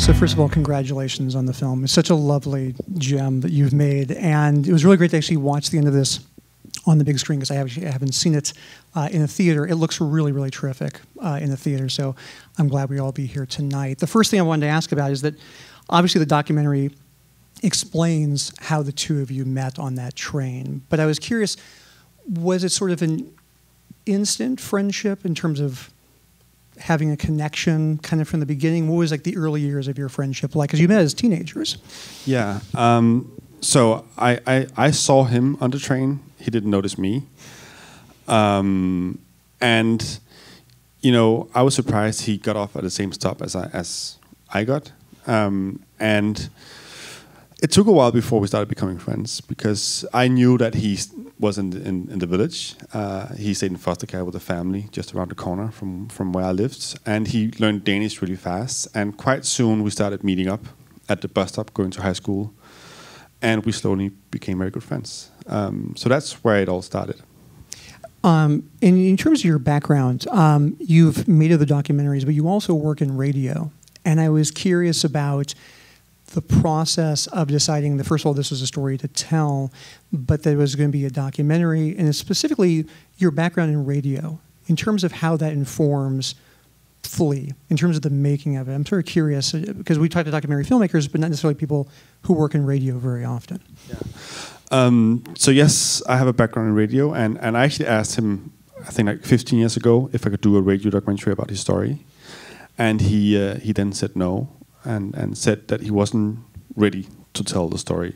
So first of all, congratulations on the film. It's such a lovely gem that you've made, and it was really great to actually watch the end of this on the big screen because I haven't seen it in a theater. It looks really, really terrific in the theater, so I'm glad we all be here tonight. The first thing I wanted to ask about is that obviously the documentary explains how the two of you met on that train, but I was curious, was it sort of an instant friendship in terms of having a connection kind of from the beginning? What was like the early years of your friendship like? Because you met as teenagers. Yeah. So I saw him on the train. He didn't notice me. And, you know, I was surprised he got off at the same stop as I got. And it took a while before we started becoming friends because I knew that he was in the village. He stayed in foster care with a family just around the corner from where I lived. And he learned Danish really fast. And quite soon we started meeting up at the bus stop going to high school. And we slowly became very good friends. So that's where it all started. In terms of your background, you've made other documentaries, but you also work in radio. And I was curious about the process of deciding that, first of all, this was a story to tell, but there was going to be a documentary, and specifically your background in radio, in terms of how that informs Flee, in terms of the making of it. I'm sort of curious, because we talk to documentary filmmakers, but not necessarily people who work in radio very often. Yeah. So yes, I have a background in radio, and I actually asked him, I think like 15 years ago, if I could do a radio documentary about his story. And he then said no, and said that he wasn't ready to tell the story.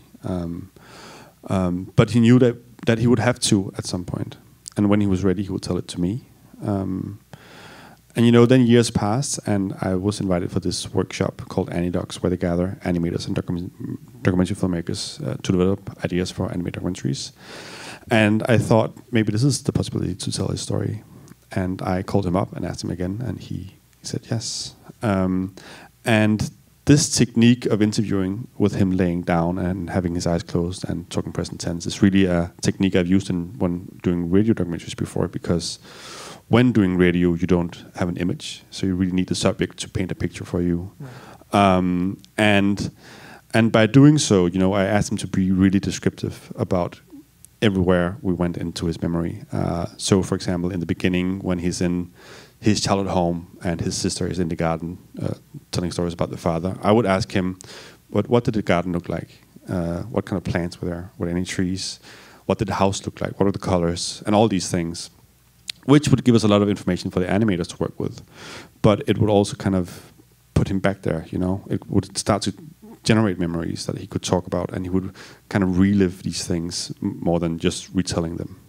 But he knew that he would have to at some point. And when he was ready, he would tell it to me. And you know, then years passed, and I was invited for this workshop called Animedocs, where they gather animators and documentary filmmakers to develop ideas for animated documentaries. And I thought maybe this is the possibility to tell his story. And I called him up and asked him again, and he said yes. And this technique of interviewing with him laying down and having his eyes closed and talking present tense is really a technique I've used when doing radio documentaries before, because when doing radio, you don't have an image, so you really need the subject to paint a picture for you. Right. And by doing so, you know, I asked him to be really descriptive about everywhere we went into his memory. So, for example, in the beginning, when he's in his childhood home and his sister is in the garden telling stories about the father, I would ask him, what did the garden look like? What kind of plants were there? Were there any trees? What did the house look like? What were the colors? And all these things, which would give us a lot of information for the animators to work with. But it would also kind of put him back there, you know? It would start to generate memories that he could talk about, and he would kind of relive these things more than just retelling them.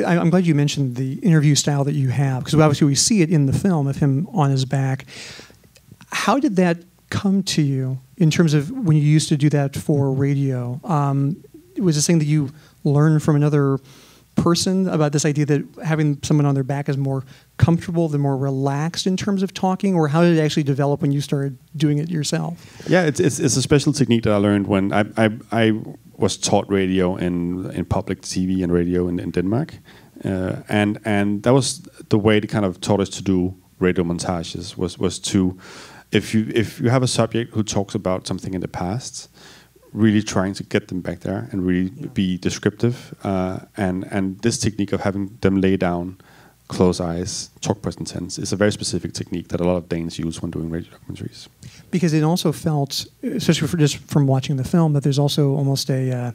I'm glad you mentioned the interview style that you have, because obviously we see it in the film of him on his back. How did that come to you in terms of when you used to do that for radio? Was this thing that you learned from another person about this idea that having someone on their back is more comfortable, they're more relaxed in terms of talking, or how did it actually develop when you started doing it yourself? Yeah, it's a special technique that I learned when I was taught radio in public TV and radio in Denmark, and that was the way they kind of taught us to do radio montages. Was to, if you have a subject who talks about something in the past, really trying to get them back there and really be descriptive, and this technique of having them lay down, close eyes, talk present tense is a very specific technique that a lot of Danes use when doing radio documentaries. Because it also felt, especially just from watching the film, that there's also almost a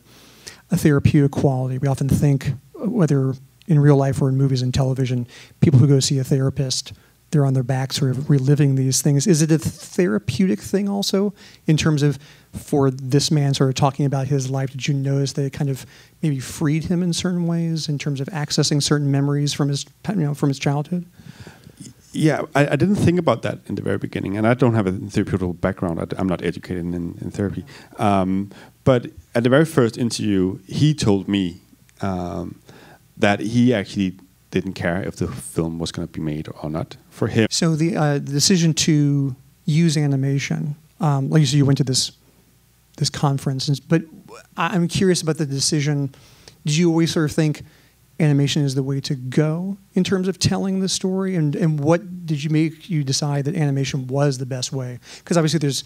therapeutic quality. We often think, whether in real life or in movies and television, people who go see a therapist, they're on their back sort of reliving these things. Is it a therapeutic thing also in terms of, for this man sort of talking about his life, did you notice that it kind of maybe freed him in certain ways in terms of accessing certain memories from his, from his childhood? Yeah, I didn't think about that in the very beginning, and I don't have a therapeutic background. I'm not educated in therapy. But at the very first interview, he told me that he actually didn't care if the film was going to be made or not for him. So the decision to use animation, like you said, you went to this conference, but I'm curious about the decision. Did you always sort of think animation is the way to go in terms of telling the story, and what did you make you decide that animation was the best way? Because obviously there's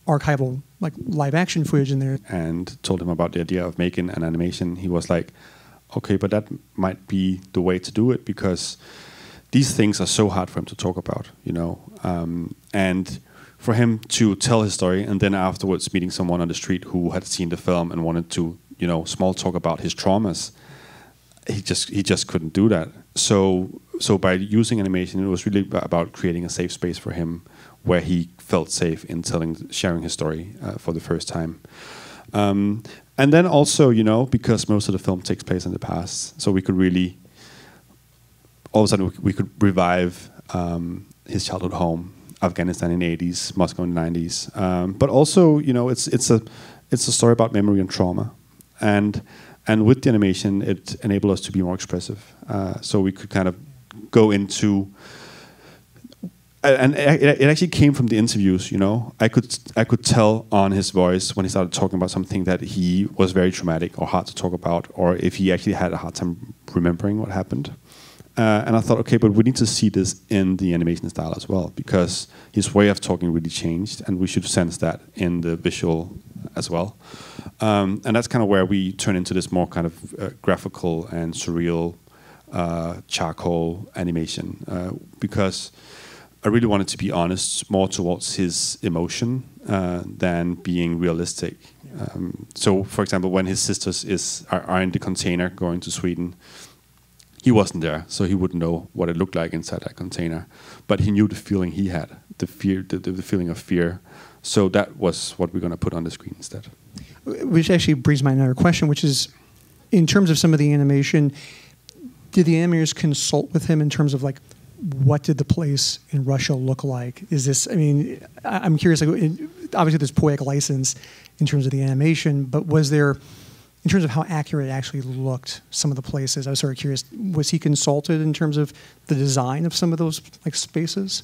archival like live action footage in there. And told him about the idea of making an animation. He was like, okay, but that might be the way to do it, because these things are so hard for him to talk about, you know. And for him to tell his story and then afterwards meeting someone on the street who had seen the film and wanted to, you know, small talk about his traumas, he just couldn't do that. So by using animation, it was really about creating a safe space for him where he felt safe in sharing his story for the first time. And then also, you know, because most of the film takes place in the past, so we could really, all of a sudden, we could revive his childhood home, Afghanistan in the 80s, Moscow in the 90s. But also, you know, it's a story about memory and trauma. And with the animation, it enabled us to be more expressive. So we could kind of go into, and it actually came from the interviews, you know. I could tell on his voice when he started talking about something that he was very traumatic or hard to talk about, or if he actually had a hard time remembering what happened. And I thought, okay, but we need to see this in the animation style as well, because his way of talking really changed, and we should sense that in the visual as well. And that's kind of where we turn into this more kind of graphical and surreal charcoal animation, because I really wanted to be honest more towards his emotion than being realistic. So, for example, when his sisters are in the container going to Sweden, he wasn't there, so he wouldn't know what it looked like inside that container. But he knew the feeling he had, the fear, the feeling of fear. So that was what we're going to put on the screen instead. Which actually brings me another question, which is, in terms of some of the animation, did the animators consult with him in terms of like, what did the place in Russia look like? Is this, I mean, I'm curious, like, obviously there's poetic license in terms of the animation, but was there, in terms of how accurate it actually looked, some of the places, I was sort of curious, was he consulted in terms of the design of some of those like spaces?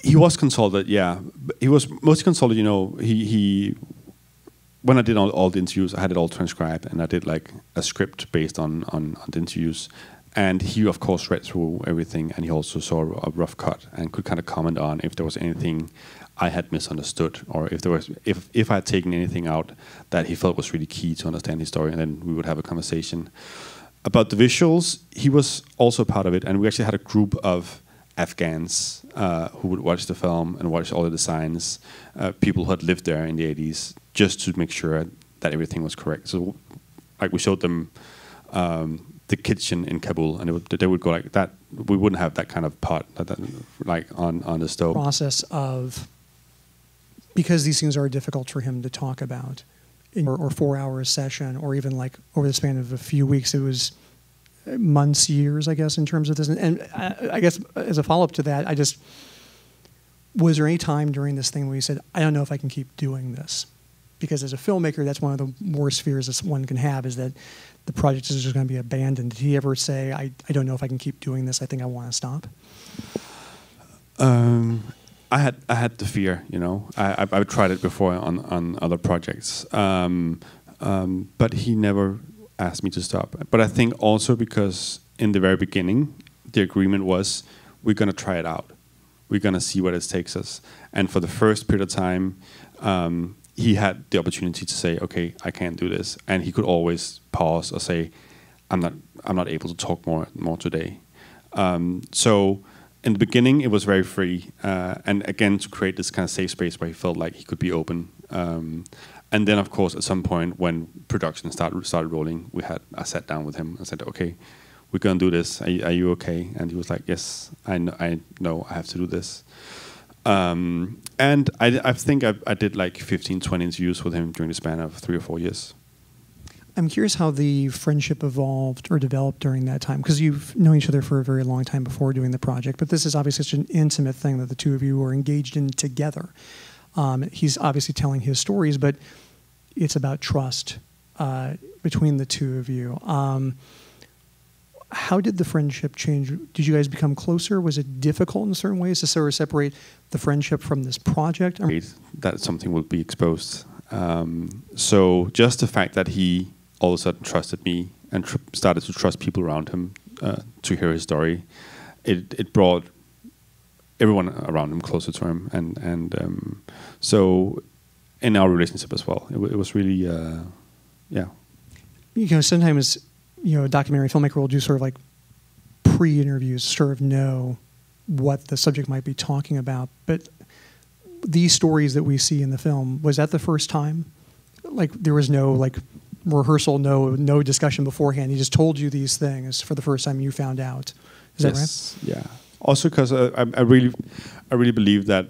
He was consulted, yeah. He was mostly consulted, you know, he when I did all the interviews, I had it all transcribed, and I did like a script based on the interviews. And he, of course, read through everything, and he also saw a rough cut and could kind of comment on if there was anything I had misunderstood, or if I had taken anything out that he felt was really key to understand his story, and then we would have a conversation. About the visuals, he was also part of it, and we actually had a group of Afghans who would watch the film and watch all the designs, people who had lived there in the 80s, just to make sure that everything was correct. So, like, we showed them the kitchen in Kabul, and they would go like that. We wouldn't have that kind of pot, like on the stove. Process of, because these things are difficult for him to talk about, or 4 hour session, or even like over the span of a few weeks, it was months, years, I guess, in terms of this. And I guess as a follow up to that, was there any time during this thing where you said, I don't know if I can keep doing this? Because as a filmmaker, that's one of the worst fears that one can have, is that the project is just going to be abandoned. Did he ever say, I don't know if I can keep doing this, I think I want to stop? I had the fear, you know. I've tried it before on other projects, but he never asked me to stop. But I think also because in the very beginning, the agreement was, we're going to try it out. We're going to see where this takes us. And for the first period of time, he had the opportunity to say, okay, I can't do this. And he could always pause or say, I'm not able to talk more today. So in the beginning, it was very free. And again, to create this kind of safe space where he felt like he could be open. And then, of course, at some point when production started rolling, I sat down with him and said, okay, we're going to do this. Are you okay? And he was like, yes, I know I have to do this. And I think I did like 15, 20 interviews with him during the span of 3 or 4 years. I'm curious how the friendship evolved or developed during that time, because you've known each other for a very long time before doing the project, but this is obviously such an intimate thing that the two of you were engaged in together. He's obviously telling his stories, but it's about trust between the two of you. How did the friendship change? Did you guys become closer? Was it difficult in certain ways to sort of separate the friendship from this project? That something will be exposed. So just the fact that he all of a sudden trusted me and started to trust people around him to hear his story, it everyone around him closer to him, and so in our relationship as well, it was really yeah. You know, sometimes, you know, a documentary filmmaker will do sort of like pre-interviews, sort of know what the subject might be talking about. But these stories that we see in the film, was that the first time? Like there was no like rehearsal, no discussion beforehand. He just told you these things for the first time you found out. Is that right? Yeah. Also, because I really believe that,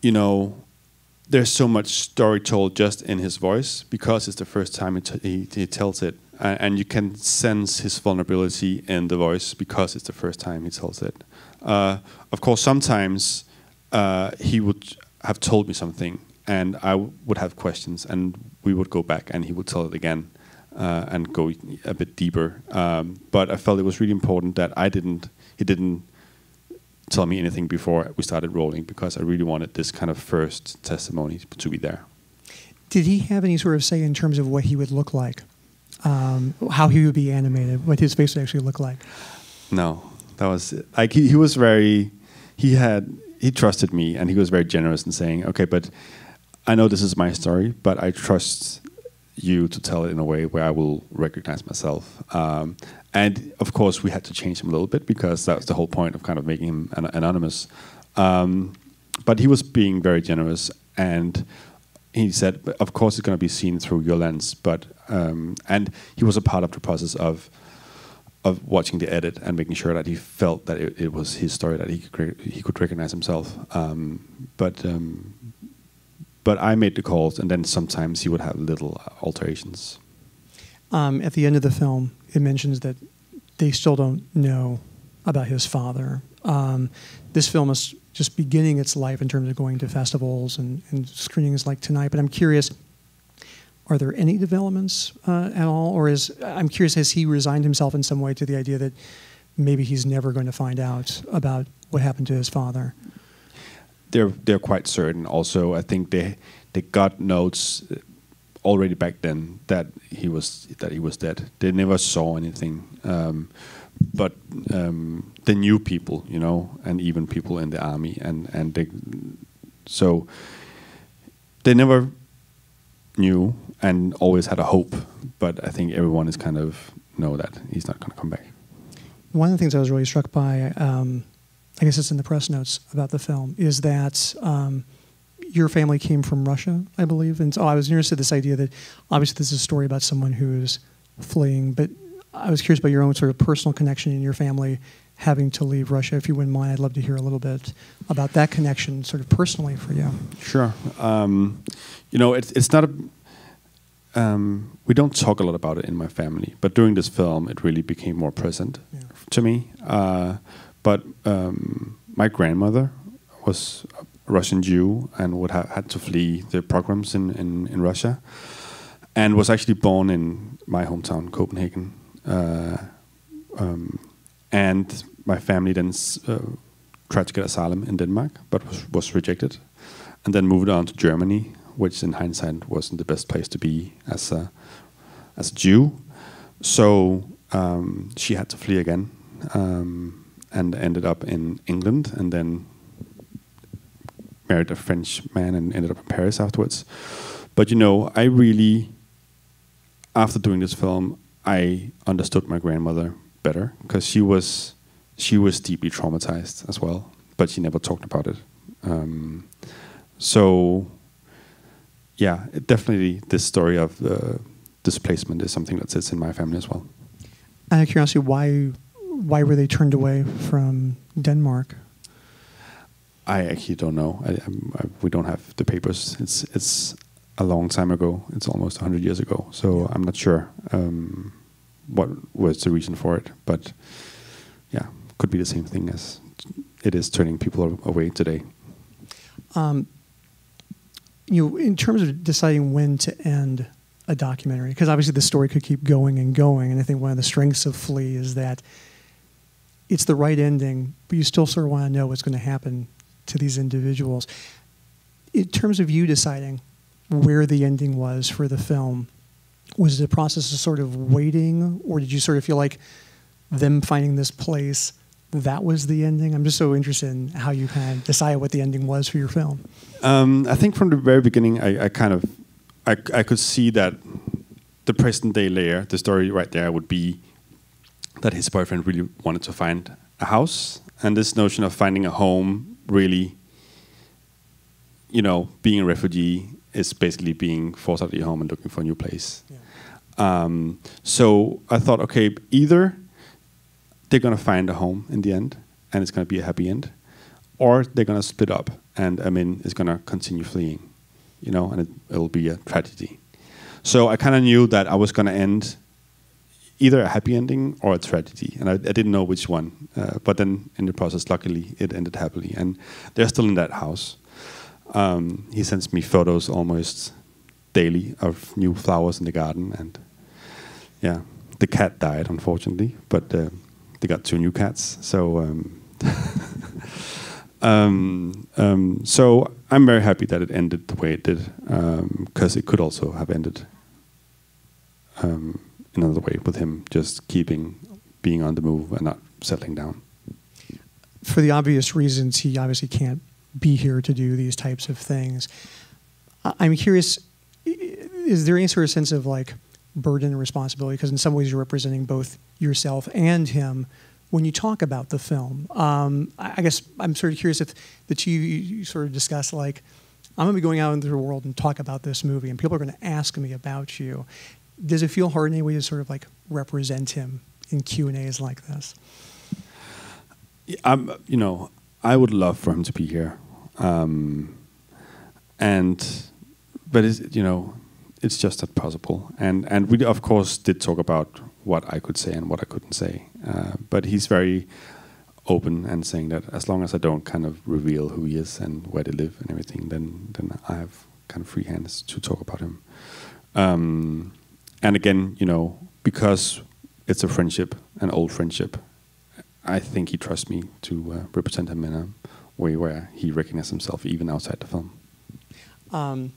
you know, there's so much story told just in his voice because it's the first time he tells it, and you can sense his vulnerability in the voice because it's the first time he tells it. Of course, sometimes he would have told me something, and I would have questions, and we would go back, and he would tell it again, and go a bit deeper. But I felt it was really important that he didn't tell me anything before we started rolling, because I really wanted this kind of first testimony to be there. Did he have any sort of say in terms of what he would look like? How he would be animated, what his face would actually look like? No, that was like he was very, he trusted me, and he was very generous in saying, okay, but I know this is my story, but I trust you to tell it in a way where I will recognize myself. And of course, we had to change him a little bit because that was the whole point of kind of making him anonymous. But he was being very generous, and he said, of course, it's going to be seen through your lens. But and he was a part of the process of watching the edit and making sure that he felt that it was his story, that he could recognize himself. But I made the calls, and then sometimes he would have little alterations. At the end of the film, it mentions that they still don't know about his father. This film is just beginning its life in terms of going to festivals and screenings like tonight. But I'm curious, are there any developments at all? Or I'm curious, has he resigned himself in some way to the idea that maybe he's never going to find out about what happened to his father? They're quite certain. Also, I think they got notes already back then that he was dead. They never saw anything, but they knew people, you know, and even people in the army, and they never knew and always had a hope. But I think everyone is kind of know that he's not going to come back. One of the things I was really struck by, I guess it's in the press notes about the film, is that your family came from Russia, I believe. And so I was interested in this idea that obviously this is a story about someone who's fleeing, but I was curious about your own sort of personal connection in your family having to leave Russia. If you wouldn't mind, I'd love to hear a little bit about that connection sort of personally for you. Sure. You know, it's not a... we don't talk a lot about it in my family, but during this film, it really became more present to me. But my grandmother was a Russian Jew and would had to flee the pogroms in Russia, and was actually born in my hometown, Copenhagen. And my family then tried to get asylum in Denmark, but was rejected, and then moved on to Germany, which in hindsight wasn't the best place to be as a Jew. So she had to flee again. And ended up in England, and then married a French man and ended up in Paris afterwards. But you know, I really, after doing this film, I understood my grandmother better, because she was deeply traumatized as well, but she never talked about it. So yeah, definitely this story of displacement is something that sits in my family as well. Out of curiosity, why were they turned away from Denmark? I actually don't know. We don't have the papers. It's a long time ago. It's almost 100 years ago. So I'm not sure what was the reason for it. But yeah, could be the same thing as it is turning people away today. You know, in terms of deciding when to end a documentary, because obviously the story could keep going and going, and I think one of the strengths of Flee is that it's the right ending, but you still sort of want to know what's going to happen to these individuals. In terms of you deciding where the ending was for the film, was it a process of sort of waiting, or did you sort of feel like them finding this place that was the ending? I'm just so interested in how you kind of decided what the ending was for your film. I think from the very beginning, I could see that the present day layer, the story right there, would be that his boyfriend really wanted to find a house, and this notion of finding a home, really, being a refugee is basically being forced out of your home and looking for a new place. Yeah. So I thought, okay, either they're going to find a home in the end, and it's going to be a happy end, or they're going to split up, and Amin is going to continue fleeing, and it'll be a tragedy. So I kind of knew that I was going to end either a happy ending or a tragedy, and I didn't know which one. But then in the process, luckily, it ended happily, and they're still in that house. He sends me photos almost daily of new flowers in the garden, and yeah, the cat died, unfortunately, but they got 2 new cats. So so I'm very happy that it ended the way it did, because it could also have ended another way, with him just being on the move and not settling down. For the obvious reasons, he obviously can't be here to do these types of things. I'm curious, is there any sort of sense of like burden and responsibility? Because in some ways you're representing both yourself and him when you talk about the film. I guess I'm sort of curious if the two of you sort of discuss, like, I'm going to be going out into the world and talk about this movie, and people are going to ask me about you. Does it feel hard in any way to sort of like represent him in Q&As like this? I would love for him to be here, but it's just not possible. And we of course did talk about what I could say and what I couldn't say, but he's very open and saying that as long as I don't kind of reveal who he is and where they live and everything, then I have kind of free hands to talk about him. And again, because it's a friendship, an old friendship, I think he trusts me to represent him in a way where he recognizes himself even outside the film. I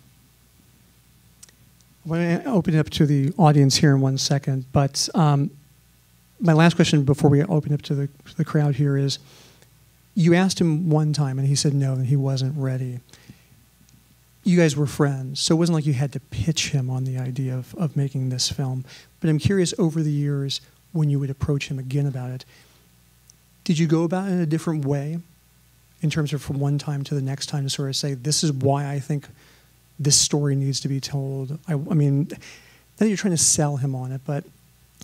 want to open it up to the audience here in 1 second, but my last question before we open up to the crowd here is, you asked him one time and he said no, and he wasn't ready. You guys were friends, so it wasn't like you had to pitch him on the idea of making this film. But I'm curious, over the years, when you would approach him again about it, did you go about it in a different way in terms of from one time to the next time to sort of say, this is why I think this story needs to be told? I mean, not that you're trying to sell him on it, but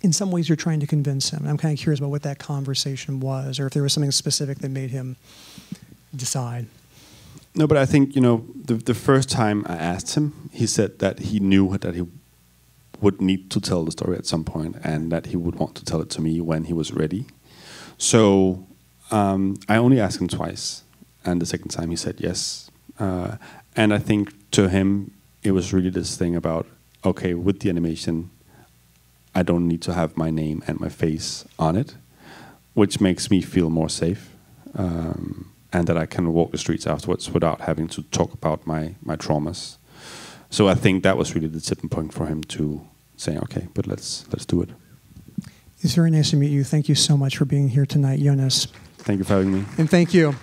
in some ways you're trying to convince him. And I'm kind of curious about what that conversation was, or if there was something specific that made him decide. No, but I think, the first time I asked him, he said that he knew that he would need to tell the story at some point, and that he would want to tell it to me when he was ready. So I only asked him twice, and the second time he said yes. And I think to him, it was really this thing about, okay, with the animation, I don't need to have my name and my face on it, which makes me feel more safe. And that I can walk the streets afterwards without having to talk about my traumas. So I think that was really the tipping point for him to say, okay, but let's do it. It's very nice to meet you. Thank you so much for being here tonight, Jonas. Thank you for having me. And thank you.